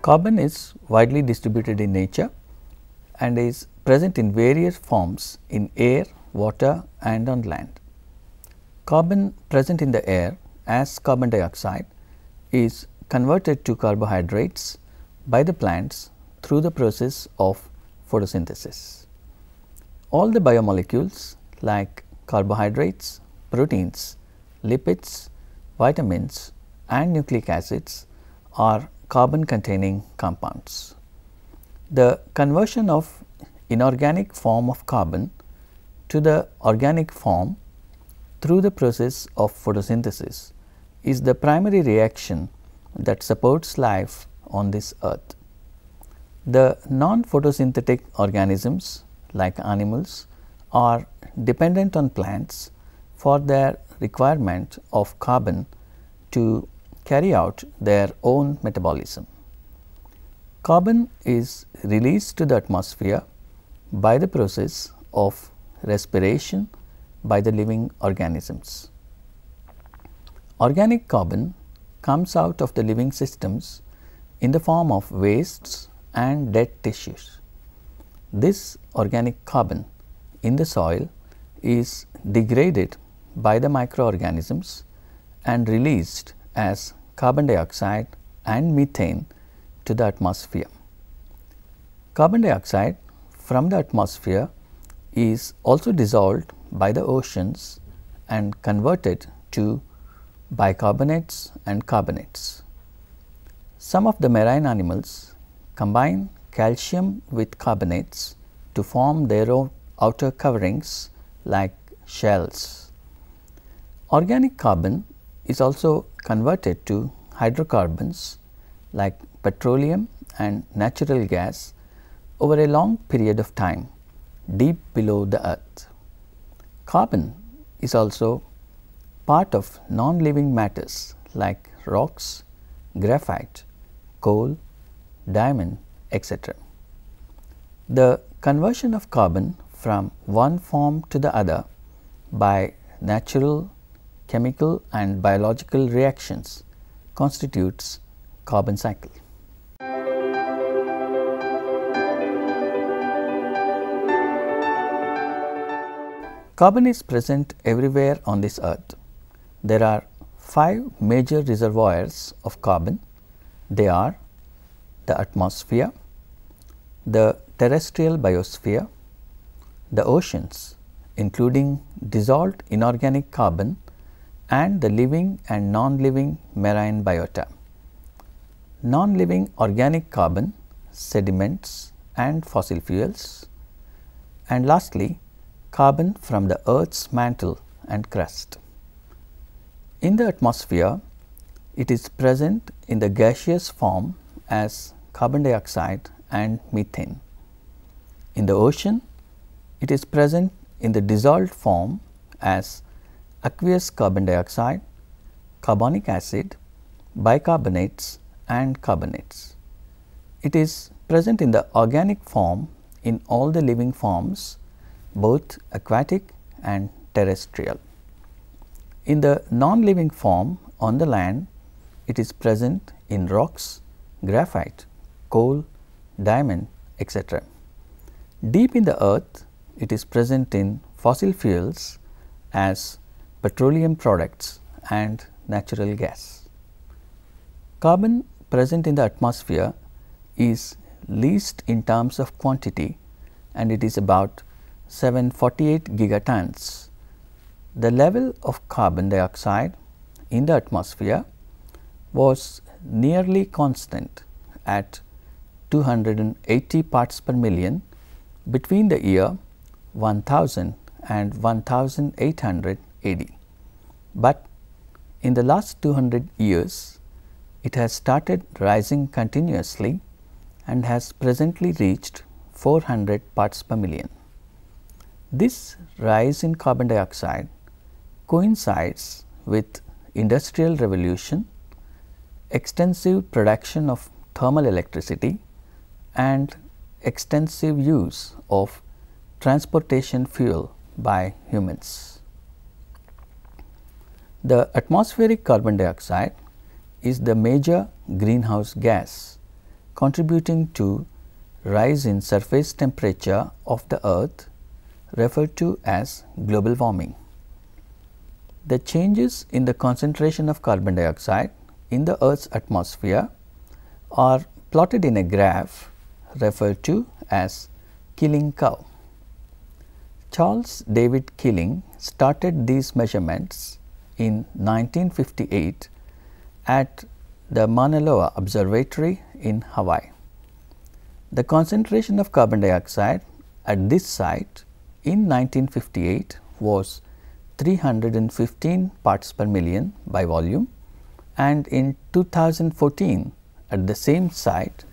Carbon is widely distributed in nature and is present in various forms in air, water and on land. Carbon present in the air as carbon dioxide is converted to carbohydrates by the plants through the process of photosynthesis. All the biomolecules like carbohydrates, proteins, lipids, vitamins and nucleic acids are carbon containing compounds. The conversion of inorganic form of carbon to the organic form through the process of photosynthesis is the primary reaction that supports life on this earth. The non-photosynthetic organisms like animals are dependent on plants for their requirement of carbon to carry out their own metabolism. Carbon is released to the atmosphere by the process of respiration by the living organisms. Organic carbon comes out of the living systems in the form of wastes and dead tissues. This organic carbon in the soil is degraded by the microorganisms and released as carbon dioxide and methane to the atmosphere. Carbon dioxide from the atmosphere is also dissolved by the oceans and converted to bicarbonates and carbonates. Some of the marine animals combine calcium with carbonates to form their own outer coverings like shells. Organic carbon is also converted to hydrocarbons like petroleum and natural gas over a long period of time deep below the earth. Carbon is also part of non-living matters like rocks, graphite, coal, diamond, etc. The conversion of carbon from one form to the other by natural, chemical and biological reactions constitutes carbon cycle. Carbon is present everywhere on this earth. There are 5 major reservoirs of carbon. They are the atmosphere, the terrestrial biosphere, the oceans including dissolved inorganic carbon and the living and non-living marine biota, non-living organic carbon, sediments and fossil fuels, and lastly carbon from the earth's mantle and crust. In the atmosphere, it is present in the gaseous form as carbon dioxide and methane. In the ocean, it is present in the dissolved form as aqueous carbon dioxide, carbonic acid, bicarbonates and carbonates. It is present in the organic form in all the living forms, both aquatic and terrestrial. In the non-living form on the land, it is present in rocks, graphite, coal, diamond, etc. Deep in the earth, it is present in fossil fuels as petroleum products and natural gas. Carbon present in the atmosphere is least in terms of quantity and it is about 748 gigatons. The level of carbon dioxide in the atmosphere was nearly constant at 280 parts per million between the year 1000 and 1800 AD. But in the last 200 years, it has started rising continuously and has presently reached 400 parts per million. This rise in carbon dioxide coincides with industrial revolution, extensive production of thermal electricity and extensive use of transportation fuel by humans. The atmospheric carbon dioxide is the major greenhouse gas contributing to rise in surface temperature of the earth, referred to as global warming. The changes in the concentration of carbon dioxide in the earth's atmosphere are plotted in a graph referred to as Killing curve. Charles David Killing started these measurements in 1958 at the Mauna Loa Observatory in Hawaii. The concentration of carbon dioxide at this site in 1958 was 315 parts per million by volume, and in 2014 at the same site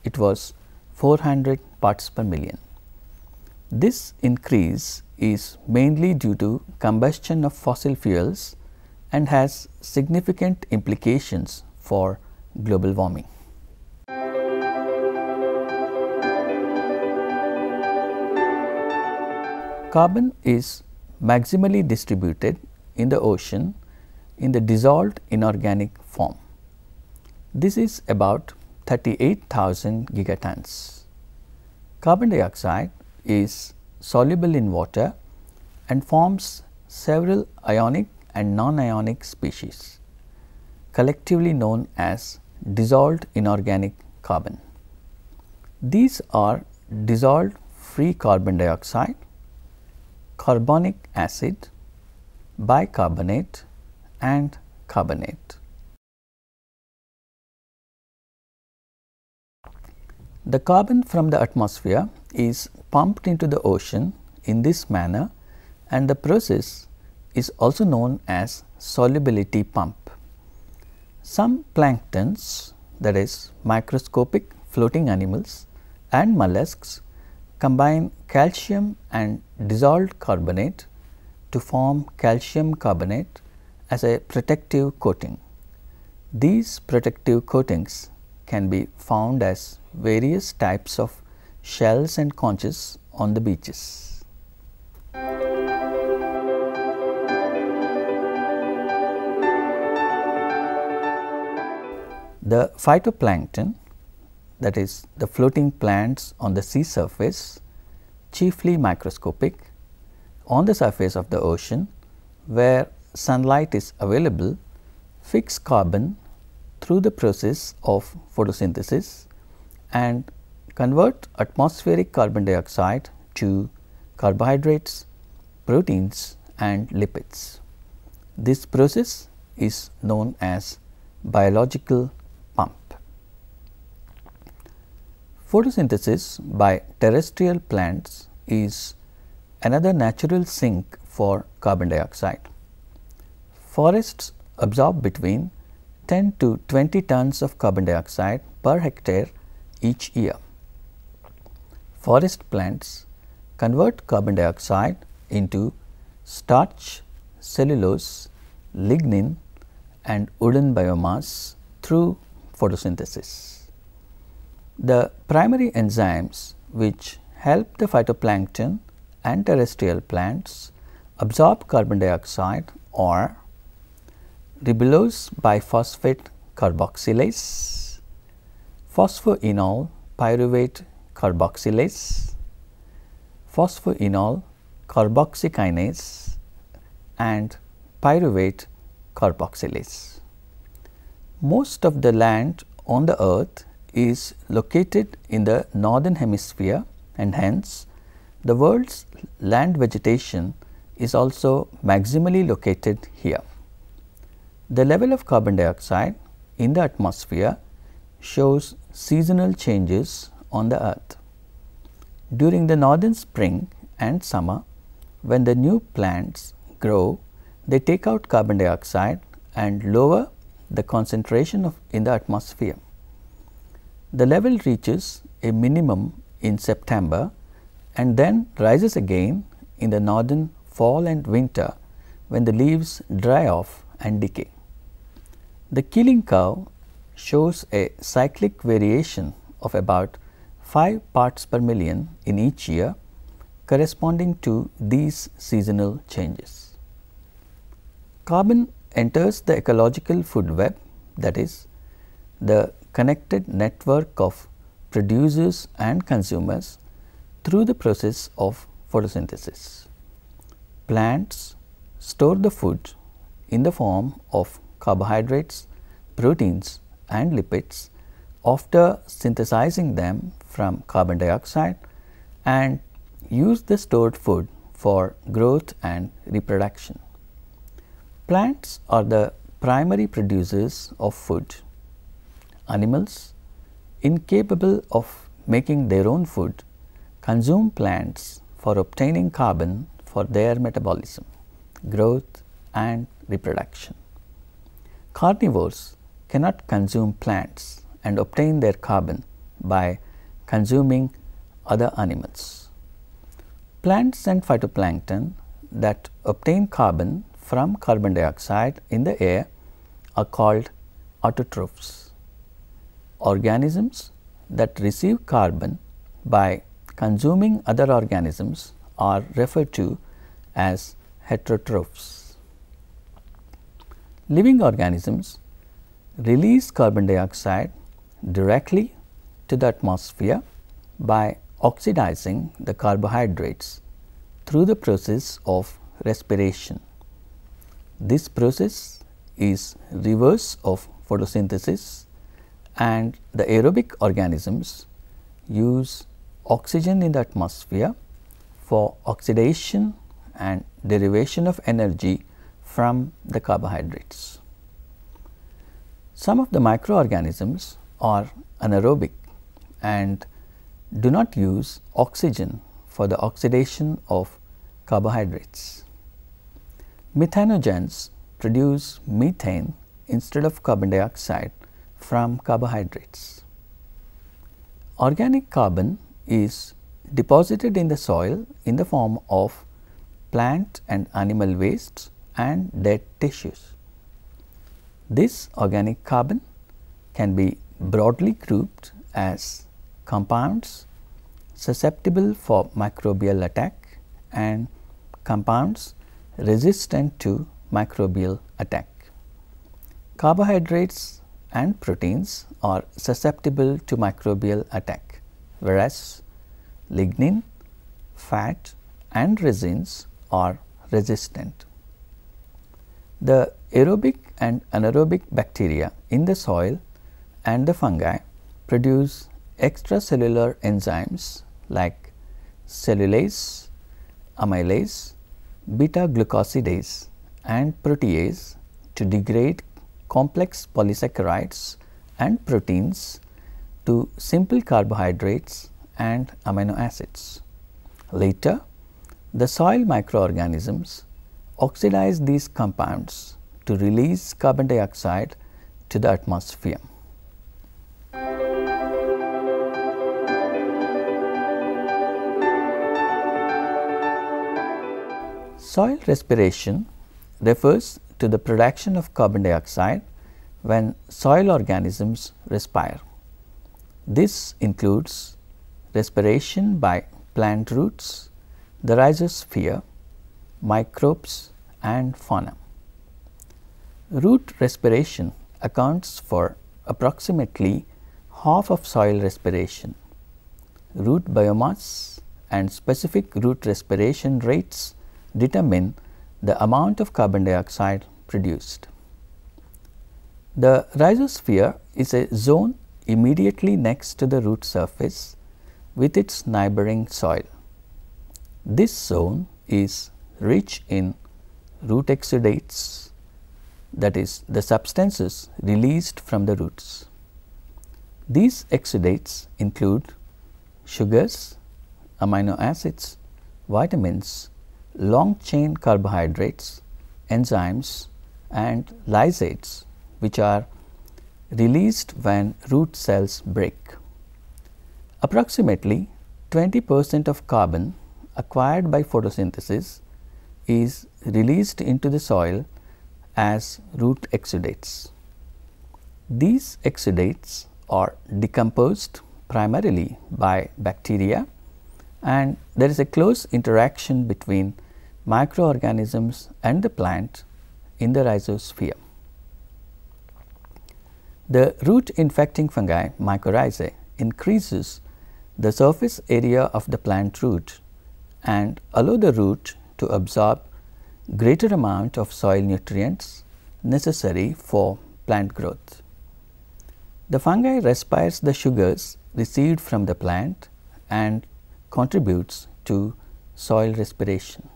it was 400 parts per million. This increase is mainly due to combustion of fossil fuels and has significant implications for global warming. Carbon is maximally distributed in the ocean in the dissolved inorganic form. This is about 38,000 gigatons. Carbon dioxide is soluble in water and forms several ionic and non-ionic species, collectively known as dissolved inorganic carbon. These are dissolved free carbon dioxide, carbonic acid, bicarbonate and carbonate. The carbon from the atmosphere is pumped into the ocean in this manner, and the process is also known as solubility pump. Some planktons, that is microscopic floating animals, and mollusks combine calcium and dissolved carbonate to form calcium carbonate as a protective coating. These protective coatings can be found as various types of shells and conches on the beaches. The phytoplankton, that is the floating plants on the sea surface, chiefly microscopic, on the surface of the ocean where sunlight is available, fix carbon through the process of photosynthesis and convert atmospheric carbon dioxide to carbohydrates, proteins and lipids. This process is known as biological pump. Photosynthesis by terrestrial plants is another natural sink for carbon dioxide. Forests absorb between 10 to 20 tons of carbon dioxide per hectare each year. Forest plants convert carbon dioxide into starch, cellulose, lignin and wooden biomass through photosynthesis. The primary enzymes which help the phytoplankton and terrestrial plants absorb carbon dioxide are ribulose biphosphate carboxylase, phosphoenol pyruvate carboxylase, phosphoenol carboxykinase and pyruvate carboxylase. Most of the land on the earth is located in the northern hemisphere, and hence the world's land vegetation is also maximally located here. The level of carbon dioxide in the atmosphere shows seasonal changes on the earth. During the northern spring and summer, when the new plants grow, they take out carbon dioxide and lower the concentration in the atmosphere. The level reaches a minimum in September and then rises again in the northern fall and winter when the leaves dry off and decay. The Killing curve shows a cyclic variation of about 5 parts per million in each year, corresponding to these seasonal changes. Carbon enters the ecological food web, that is, the connected network of producers and consumers through the process of photosynthesis. Plants store the food in the form of carbohydrates, proteins and lipids after synthesizing them from carbon dioxide and use the stored food for growth and reproduction. Plants are the primary producers of food. Animals, incapable of making their own food, consume plants for obtaining carbon for their metabolism, growth and reproduction. Carnivores cannot consume plants and obtain their carbon by consuming other animals. Plants and phytoplankton that obtain carbon from carbon dioxide in the air are called autotrophs. Organisms that receive carbon by consuming other organisms are referred to as heterotrophs. Living organisms release carbon dioxide directly to the atmosphere by oxidizing the carbohydrates through the process of respiration. This process is reverse of photosynthesis, and the aerobic organisms use oxygen in the atmosphere for oxidation and derivation of energy from the carbohydrates. Some of the microorganisms are anaerobic and do not use oxygen for the oxidation of carbohydrates. Methanogens produce methane instead of carbon dioxide from carbohydrates. Organic carbon is deposited in the soil in the form of plant and animal wastes and dead tissues. This organic carbon can be broadly grouped as compounds susceptible for microbial attack and compounds resistant to microbial attack. Carbohydrates and proteins are susceptible to microbial attack, whereas lignin, fat and resins are resistant. The aerobic and anaerobic bacteria in the soil and the fungi produce extracellular enzymes like cellulase, amylase, beta glucosidase and protease to degrade complex polysaccharides and proteins to simple carbohydrates and amino acids. Later, the soil microorganisms oxidize these compounds to release carbon dioxide to the atmosphere. Soil respiration refers to the production of carbon dioxide when soil organisms respire. This includes respiration by plant roots, the rhizosphere, microbes and fauna. Root respiration accounts for approximately half of soil respiration. Root biomass and specific root respiration rates determine the amount of carbon dioxide produced. The rhizosphere is a zone immediately next to the root surface with its neighboring soil. This zone is rich in root exudates, that is, the substances released from the roots. These exudates include sugars, amino acids, vitamins, long chain carbohydrates, enzymes and lysates, which are released when root cells break. Approximately 20% of carbon acquired by photosynthesis is released into the soil as root exudates. These exudates are decomposed primarily by bacteria, and there is a close interaction between microorganisms and the plant in the rhizosphere. The root infecting fungi mycorrhizae increases the surface area of the plant root and allow the root to absorb greater amount of soil nutrients necessary for plant growth. The fungi respires the sugars received from the plant and contributes to soil respiration.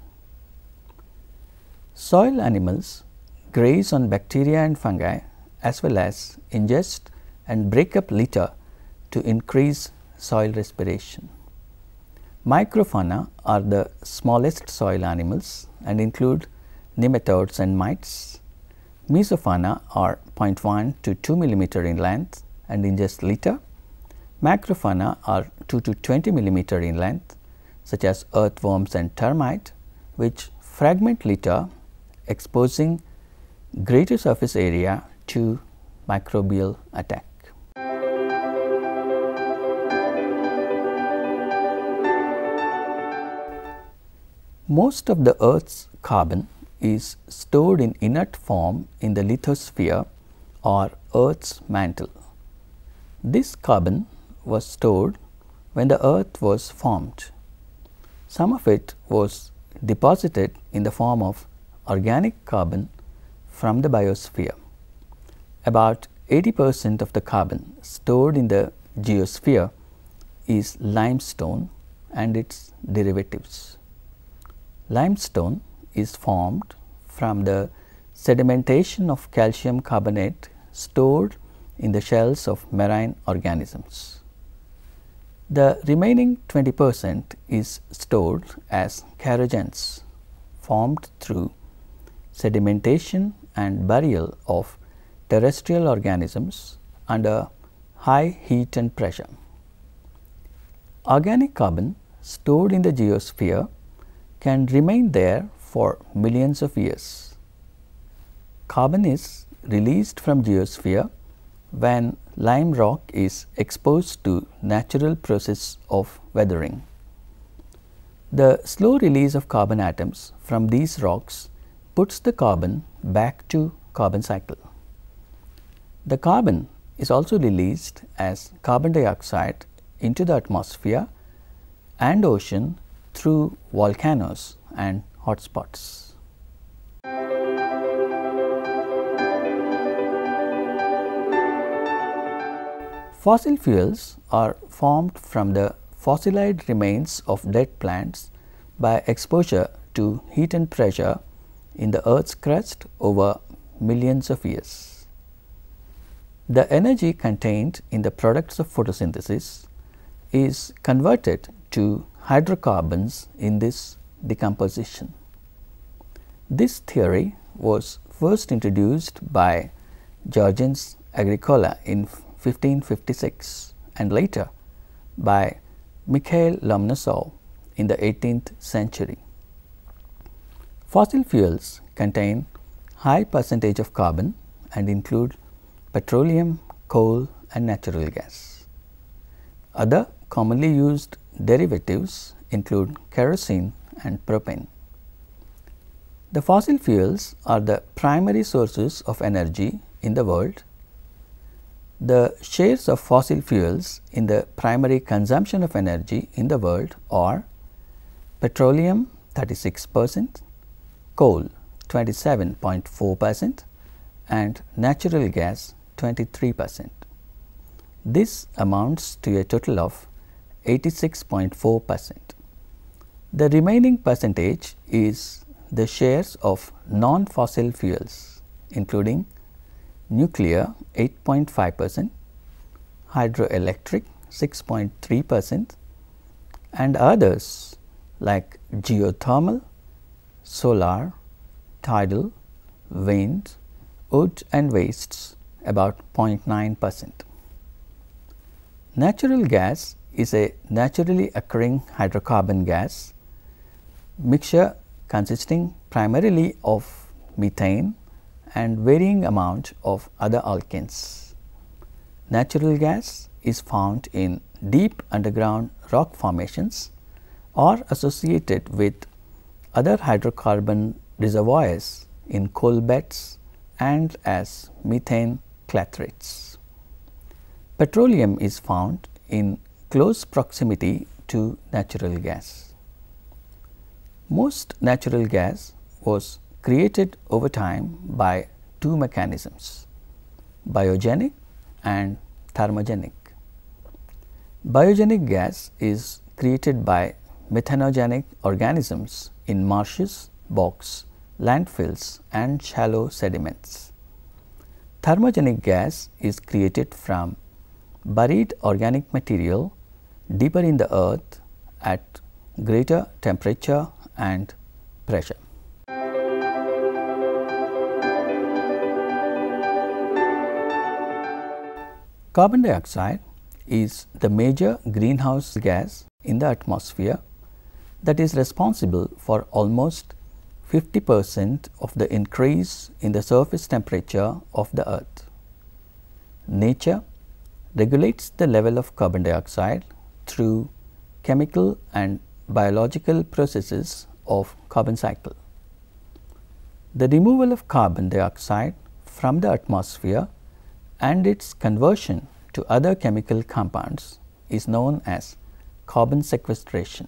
Soil animals graze on bacteria and fungi as well as ingest and break up litter to increase soil respiration. Microfauna are the smallest soil animals and include nematodes and mites. Mesofauna are 0.1 to 2 millimeter in length and ingest litter. Macrofauna are 2 to 20 millimeter in length, such as earthworms and termite, which fragment litter, exposing greater surface area to microbial attack. Most of the Earth's carbon is stored in inert form in the lithosphere or Earth's mantle. This carbon was stored when the Earth was formed. Some of it was deposited in the form of organic carbon from the biosphere. About 80% of the carbon stored in the geosphere is limestone and its derivatives. Limestone is formed from the sedimentation of calcium carbonate stored in the shells of marine organisms. The remaining 20% is stored as kerogens formed through sedimentation and burial of terrestrial organisms under high heat and pressure. Organic carbon stored in the geosphere can remain there for millions of years. Carbon is released from geosphere when lime rock is exposed to natural process of weathering. The slow release of carbon atoms from these rocks puts the carbon back to carbon cycle. The carbon is also released as carbon dioxide into the atmosphere and ocean through volcanoes and hotspots. Fossil fuels are formed from the fossilized remains of dead plants by exposure to heat and pressure in the Earth's crust over millions of years. The energy contained in the products of photosynthesis is converted to hydrocarbons in this decomposition. This theory was first introduced by Georgians Agricola in 1556 and later by Mikhail Lomonosov in the 18th century. Fossil fuels contain high percentage of carbon and include petroleum, coal and natural gas. Other commonly used derivatives include kerosene and propane. The fossil fuels are the primary sources of energy in the world. The shares of fossil fuels in the primary consumption of energy in the world are petroleum 36%, coal 27.4% and natural gas 23%. This amounts to a total of 86.4%. The remaining percentage is the shares of non-fossil fuels, including nuclear 8.5%, hydroelectric 6.3% and others like geothermal, solar, tidal, wind, wood and wastes about 0.9%. Natural gas is a naturally occurring hydrocarbon gas mixture consisting primarily of methane and varying amount of other alkanes. Natural gas is found in deep underground rock formations or associated with other hydrocarbon reservoirs in coal beds and as methane clathrates. Petroleum is found in close proximity to natural gas. Most natural gas was created over time by two mechanisms, biogenic and thermogenic. Biogenic gas is created by methanogenic organisms in marshes, bogs, landfills and shallow sediments. Thermogenic gas is created from buried organic material deeper in the earth at greater temperature and pressure. Carbon dioxide is the major greenhouse gas in the atmosphere that is responsible for almost 50% of the increase in the surface temperature of the earth. Nature regulates the level of carbon dioxide through chemical and biological processes of carbon cycle. The removal of carbon dioxide from the atmosphere and its conversion to other chemical compounds is known as carbon sequestration.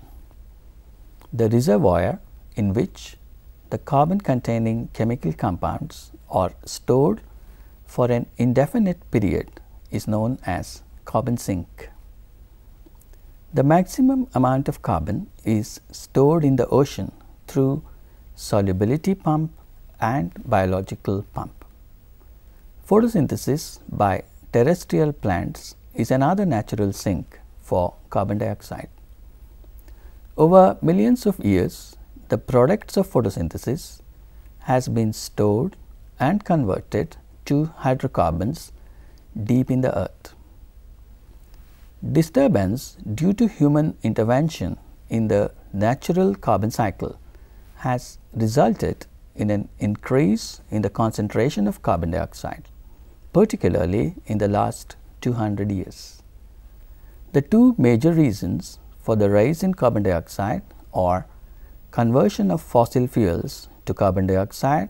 The reservoir in which the carbon containing chemical compounds are stored for an indefinite period is known as carbon sink. The maximum amount of carbon is stored in the ocean through solubility pump and biological pump. Photosynthesis by terrestrial plants is another natural sink for carbon dioxide. Over millions of years, the products of photosynthesis has been stored and converted to hydrocarbons deep in the earth. Disturbance due to human intervention in the natural carbon cycle has resulted in an increase in the concentration of carbon dioxide, particularly in the last 200 years. The two major reasons for the rise in carbon dioxide are conversion of fossil fuels to carbon dioxide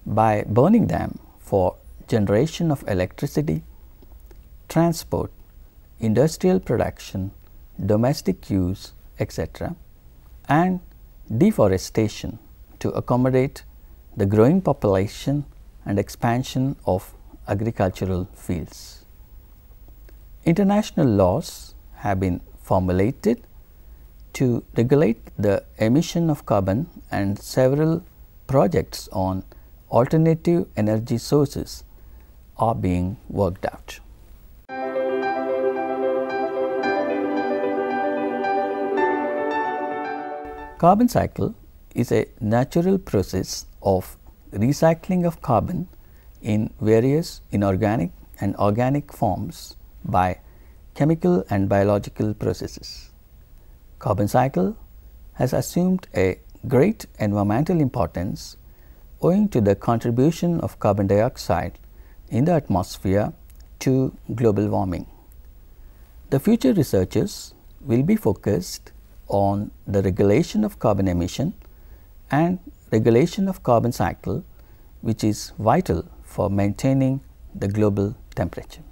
by burning them for generation of electricity, transport, industrial production, domestic use, etc., and deforestation to accommodate the growing population and expansion of agricultural fields. International laws have been formulated to regulate the emission of carbon, and several projects on alternative energy sources are being worked out. Carbon cycle is a natural process of recycling of carbon in various inorganic and organic forms by chemical and biological processes. Carbon cycle has assumed a great environmental importance owing to the contribution of carbon dioxide in the atmosphere to global warming. The future researchers will be focused on the regulation of carbon emission and regulation of carbon cycle, which is vital for maintaining the global temperature.